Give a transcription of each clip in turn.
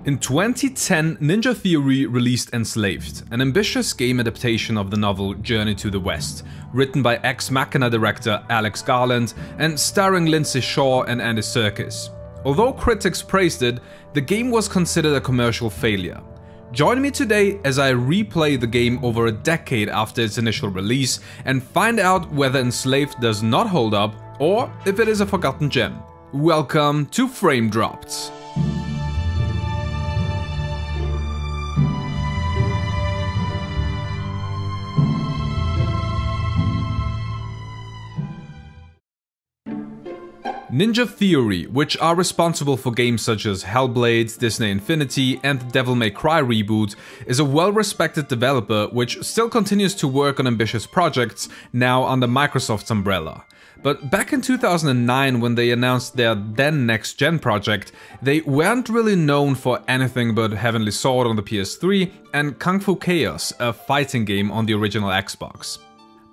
In 2010, Ninja Theory released Enslaved, an ambitious game adaptation of the novel Journey to the West, written by Ex Machina director Alex Garland and starring Lindsay Shaw and Andy Serkis. Although critics praised it, the game was considered a commercial failure. Join me today as I replay the game over a decade after its initial release and find out whether Enslaved does not hold up or if it is a forgotten gem. Welcome to Frame Dropped. Ninja Theory, which are responsible for games such as Hellblade, Disney Infinity and the Devil May Cry reboot, is a well-respected developer which still continues to work on ambitious projects, now under Microsoft's umbrella. But back in 2009, when they announced their then next-gen project, they weren't really known for anything but Heavenly Sword on the PS3 and Kung Fu Chaos, a fighting game on the original Xbox.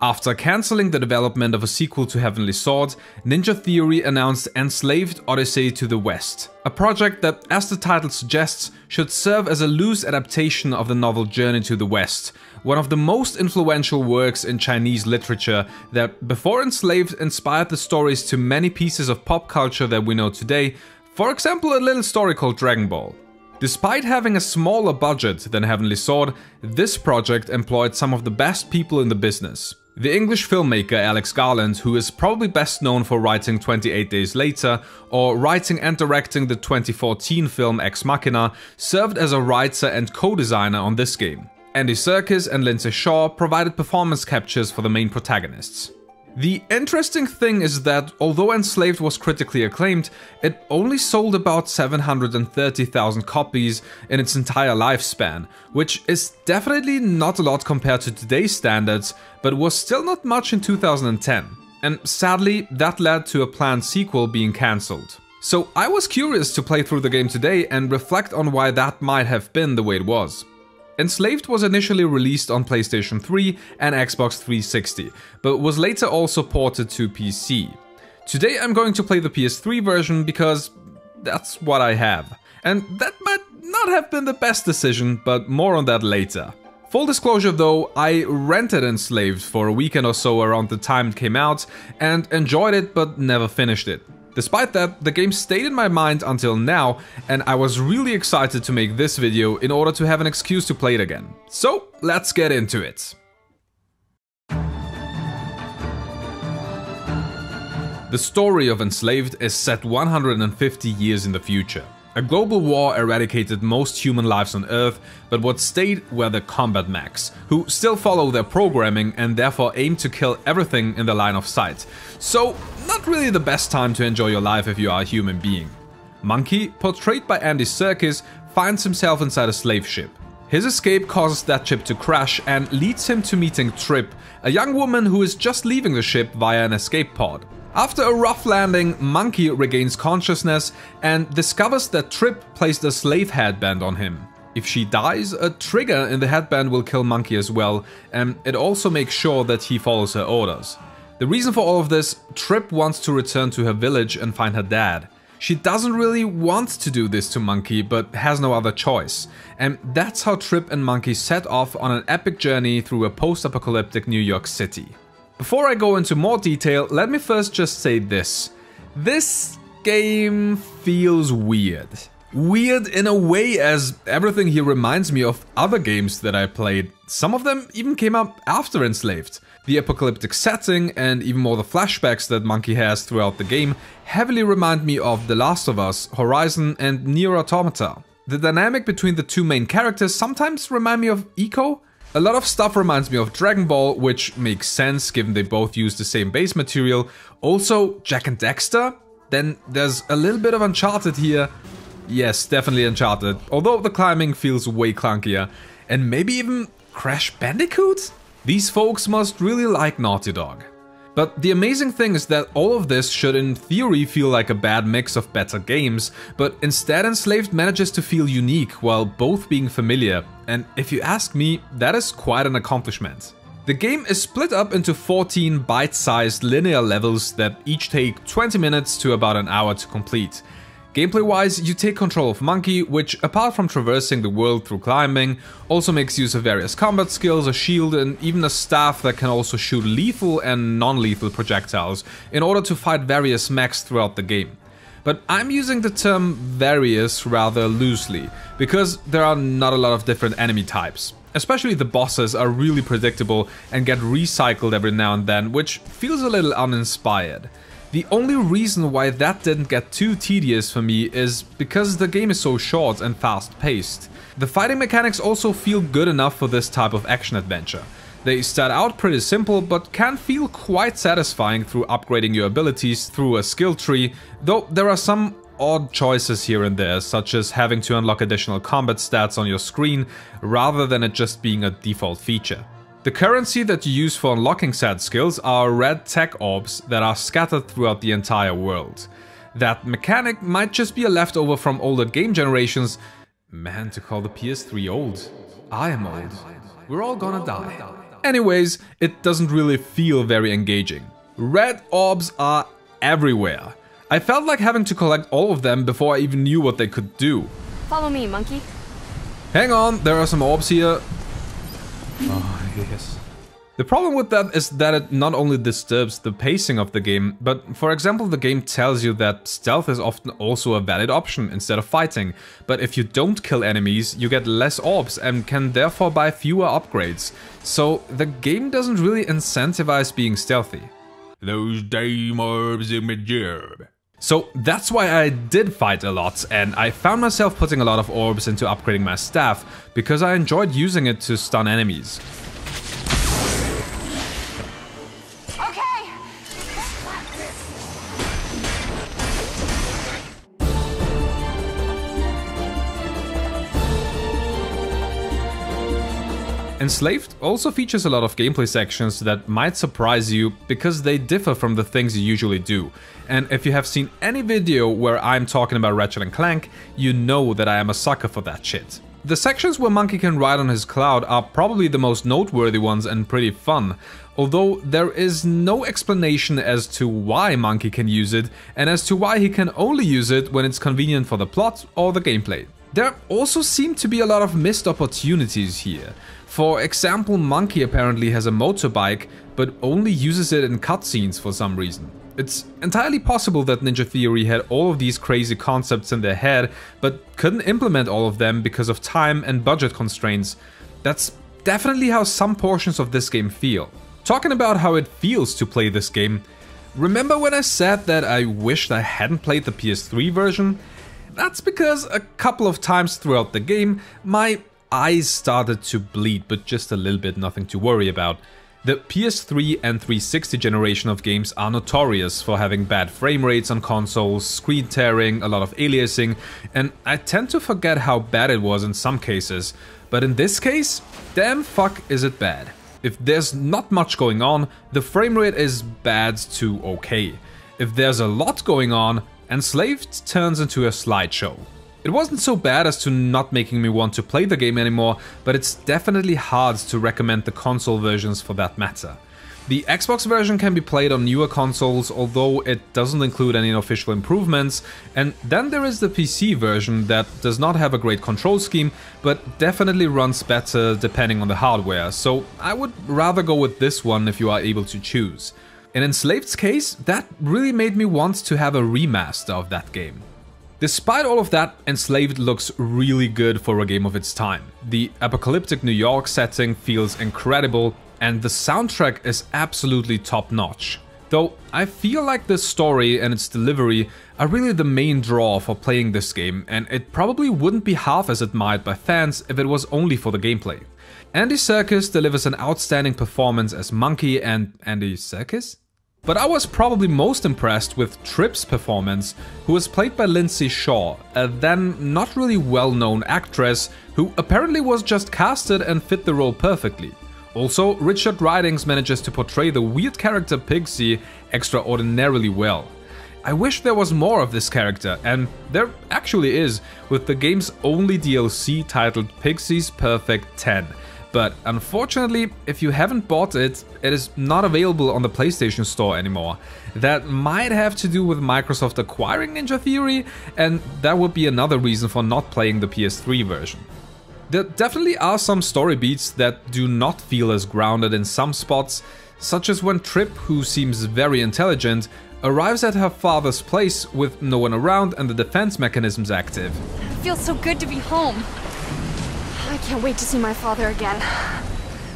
After cancelling the development of a sequel to Heavenly Sword, Ninja Theory announced Enslaved Odyssey to the West, a project that, as the title suggests, should serve as a loose adaptation of the novel Journey to the West, one of the most influential works in Chinese literature that, before Enslaved, inspired the stories to many pieces of pop culture that we know today, for example a little story called Dragon Ball. Despite having a smaller budget than Heavenly Sword, this project employed some of the best people in the business. The English filmmaker Alex Garland, who is probably best known for writing 28 Days Later or writing and directing the 2014 film Ex Machina, served as a writer and co-designer on this game. Andy Serkis and Lindsay Shaw provided performance captures for the main protagonists. The interesting thing is that, although Enslaved was critically acclaimed, it only sold about 730,000 copies in its entire lifespan, which is definitely not a lot compared to today's standards, but was still not much in 2010. And sadly, that led to a planned sequel being cancelled. So I was curious to play through the game today and reflect on why that might have been the way it was. Enslaved was initially released on PlayStation 3 and Xbox 360, but was later also ported to PC. Today I'm going to play the PS3 version because that's what I have. And that might not have been the best decision, but more on that later. Full disclosure though, I rented Enslaved for a weekend or so around the time it came out and enjoyed it but never finished it. Despite that, the game stayed in my mind until now, and I was really excited to make this video in order to have an excuse to play it again. So, let's get into it. The story of Enslaved is set 150 years in the future. A global war eradicated most human lives on Earth, but what stayed were the combat mechs, who still follow their programming and therefore aim to kill everything in their line of sight. So, not really the best time to enjoy your life if you are a human being. Monkey, portrayed by Andy Serkis, finds himself inside a slave ship. His escape causes that ship to crash and leads him to meeting Trip, a young woman who is just leaving the ship via an escape pod. After a rough landing, Monkey regains consciousness and discovers that Trip placed a slave headband on him. If she dies, a trigger in the headband will kill Monkey as well, and it also makes sure that he follows her orders. The reason for all of this, Trip wants to return to her village and find her dad. She doesn't really want to do this to Monkey, but has no other choice. And that's how Trip and Monkey set off on an epic journey through a post-apocalyptic New York City. Before I go into more detail, let me first just say this. This game feels weird. Weird in a way as everything here reminds me of other games that I played. Some of them even came up after Enslaved. The apocalyptic setting and even more the flashbacks that Monkey has throughout the game heavily remind me of The Last of Us, Horizon and Nier Automata. The dynamic between the two main characters sometimes remind me of Ico. A lot of stuff reminds me of Dragon Ball, which makes sense given they both use the same base material. Also, Jak and Daxter? Then there's a little bit of Uncharted here. Yes, definitely Uncharted, although the climbing feels way clunkier. And maybe even Crash Bandicoot? These folks must really like Naughty Dog. But the amazing thing is that all of this should in theory feel like a bad mix of better games, but instead Enslaved manages to feel unique while both being familiar, and if you ask me, that is quite an accomplishment. The game is split up into 14 bite-sized linear levels that each take 20 minutes to about an hour to complete. Gameplay-wise, you take control of Monkey, which, apart from traversing the world through climbing, also makes use of various combat skills, a shield, and even a staff that can also shoot lethal and non-lethal projectiles in order to fight various mechs throughout the game. But I'm using the term various rather loosely, because there are not a lot of different enemy types. Especially the bosses are really predictable and get recycled every now and then, which feels a little uninspired. The only reason why that didn't get too tedious for me is because the game is so short and fast-paced. The fighting mechanics also feel good enough for this type of action-adventure. They start out pretty simple, but can feel quite satisfying through upgrading your abilities through a skill tree, though there are some odd choices here and there, such as having to unlock additional combat stats on your screen, rather than it just being a default feature. The currency that you use for unlocking said skills are red tech orbs that are scattered throughout the entire world. That mechanic might just be a leftover from older game generations. Man, to call the PS3 old. I am old. We're all gonna die. Anyways, it doesn't really feel very engaging. Red orbs are everywhere. I felt like having to collect all of them before I even knew what they could do. Follow me, monkey. Hang on, there are some orbs here. Oh, yes. The problem with that is that it not only disturbs the pacing of the game, but for example the game tells you that stealth is often also a valid option instead of fighting, but if you don't kill enemies you get less orbs and can therefore buy fewer upgrades, so the game doesn't really incentivize being stealthy. Those damn orbs in my job. So that's why I did fight a lot, and I found myself putting a lot of orbs into upgrading my staff, because I enjoyed using it to stun enemies. Okay. Enslaved also features a lot of gameplay sections that might surprise you because they differ from the things you usually do. And if you have seen any video where I'm talking about Ratchet & Clank, you know that I am a sucker for that shit. The sections where Monkey can ride on his cloud are probably the most noteworthy ones and pretty fun, although there is no explanation as to why Monkey can use it and as to why he can only use it when it's convenient for the plot or the gameplay. There also seem to be a lot of missed opportunities here. For example, Monkey apparently has a motorbike, but only uses it in cutscenes for some reason. It's entirely possible that Ninja Theory had all of these crazy concepts in their head, but couldn't implement all of them because of time and budget constraints. That's definitely how some portions of this game feel. Talking about how it feels to play this game, remember when I said that I wished I hadn't played the PS3 version? That's because a couple of times throughout the game, my eyes started to bleed, but just a little bit, nothing to worry about. The PS3 and 360 generation of games are notorious for having bad frame rates on consoles, screen tearing, a lot of aliasing, and I tend to forget how bad it was in some cases. But in this case, damn fuck is it bad. If there's not much going on, the frame rate is bad to okay. If there's a lot going on, Enslaved turns into a slideshow. It wasn't so bad as to not making me want to play the game anymore, but it's definitely hard to recommend the console versions for that matter. The Xbox version can be played on newer consoles, although it doesn't include any official improvements, and then there is the PC version that does not have a great control scheme, but definitely runs better depending on the hardware, so I would rather go with this one if you are able to choose. In Enslaved's case, that really made me want to have a remaster of that game. Despite all of that, Enslaved looks really good for a game of its time. The apocalyptic New York setting feels incredible, and the soundtrack is absolutely top-notch. Though I feel like the story and its delivery are really the main draw for playing this game, and it probably wouldn't be half as admired by fans if it was only for the gameplay. Andy Serkis delivers an outstanding performance as Monkey and Andy Serkis? But I was probably most impressed with Tripp's performance, who was played by Lindsay Shaw, a then not really well-known actress who apparently was just casted and fit the role perfectly. Also, Richard Ridings manages to portray the weird character Pixie extraordinarily well. I wish there was more of this character, and there actually is, with the game's only DLC titled Pixie's Perfect 10. but unfortunately, if you haven't bought it, it is not available on the PlayStation Store anymore. That might have to do with Microsoft acquiring Ninja Theory, and that would be another reason for not playing the PS3 version. There definitely are some story beats that do not feel as grounded in some spots, such as when Trip, who seems very intelligent, arrives at her father's place with no one around and the defense mechanisms active. It feels so good to be home. I can't wait to see my father again.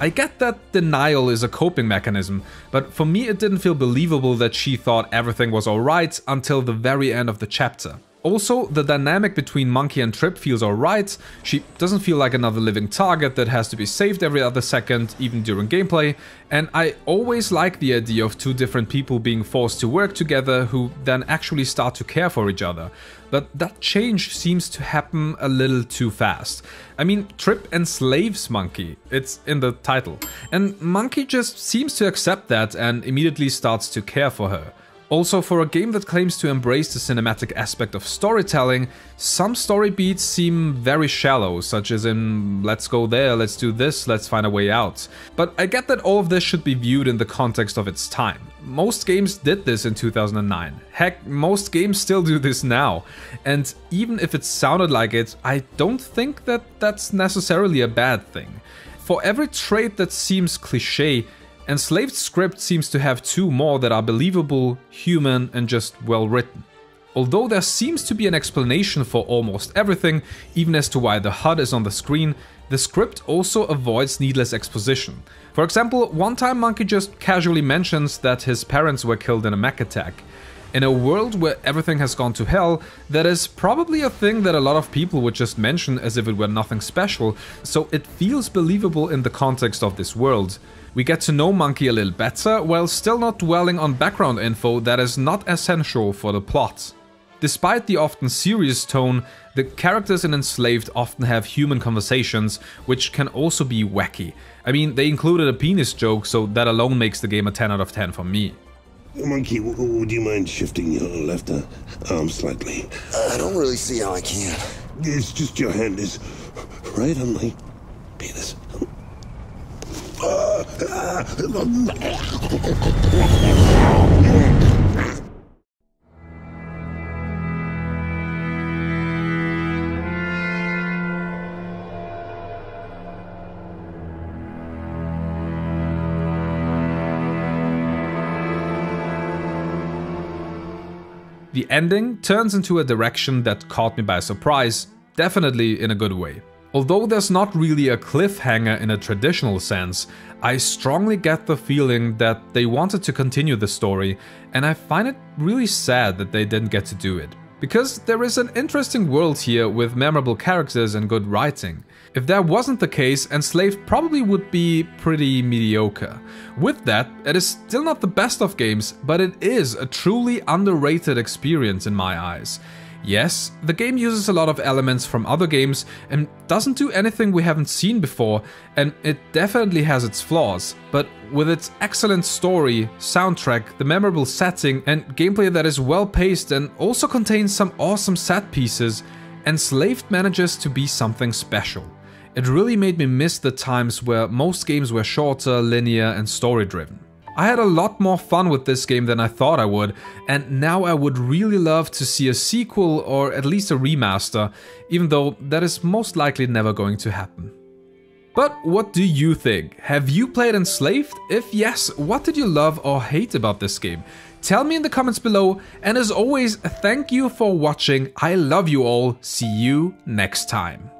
I get that denial is a coping mechanism, but for me it didn't feel believable that she thought everything was alright until the very end of the chapter. Also, the dynamic between Monkey and Trip feels alright. She doesn't feel like another living target that has to be saved every other second, even during gameplay, and I always like the idea of two different people being forced to work together who then actually start to care for each other. But that change seems to happen a little too fast. I mean, Trip enslaves Monkey, it's in the title, and Monkey just seems to accept that and immediately starts to care for her. Also, for a game that claims to embrace the cinematic aspect of storytelling, some story beats seem very shallow, such as in let's go there, let's do this, let's find a way out. But I get that all of this should be viewed in the context of its time. Most games did this in 2009. Heck, most games still do this now. And even if it sounded like it, I don't think that that's necessarily a bad thing. For every trait that seems cliché, Enslaved script seems to have two more that are believable, human, and just well written. Although there seems to be an explanation for almost everything, even as to why the HUD is on the screen, the script also avoids needless exposition. For example, one time Monkey just casually mentions that his parents were killed in a mech attack. In a world where everything has gone to hell, that is probably a thing that a lot of people would just mention as if it were nothing special, so it feels believable in the context of this world. We get to know Monkey a little better, while still not dwelling on background info that is not essential for the plot. Despite the often serious tone, the characters in Enslaved often have human conversations, which can also be wacky. I mean, they included a penis joke, so that alone makes the game a 10 out of 10 for me. Monkey, would you mind shifting your left arm slightly? I don't really see how I can. It's just your hand is right on my penis. The ending turns into a direction that caught me by surprise, definitely in a good way. Although there's not really a cliffhanger in a traditional sense, I strongly get the feeling that they wanted to continue the story, and I find it really sad that they didn't get to do it. Because there is an interesting world here with memorable characters and good writing. If that wasn't the case, Enslaved probably would be pretty mediocre. With that, it is still not the best of games, but it is a truly underrated experience in my eyes. Yes, the game uses a lot of elements from other games and doesn't do anything we haven't seen before, and it definitely has its flaws, but with its excellent story, soundtrack, the memorable setting, and gameplay that is well paced and also contains some awesome set pieces, Enslaved manages to be something special. It really made me miss the times where most games were shorter, linear, and story driven. I had a lot more fun with this game than I thought I would, and now I would really love to see a sequel or at least a remaster, even though that is most likely never going to happen. But what do you think? Have you played Enslaved? If yes, what did you love or hate about this game? Tell me in the comments below, and as always, thank you for watching. I love you all. See you next time.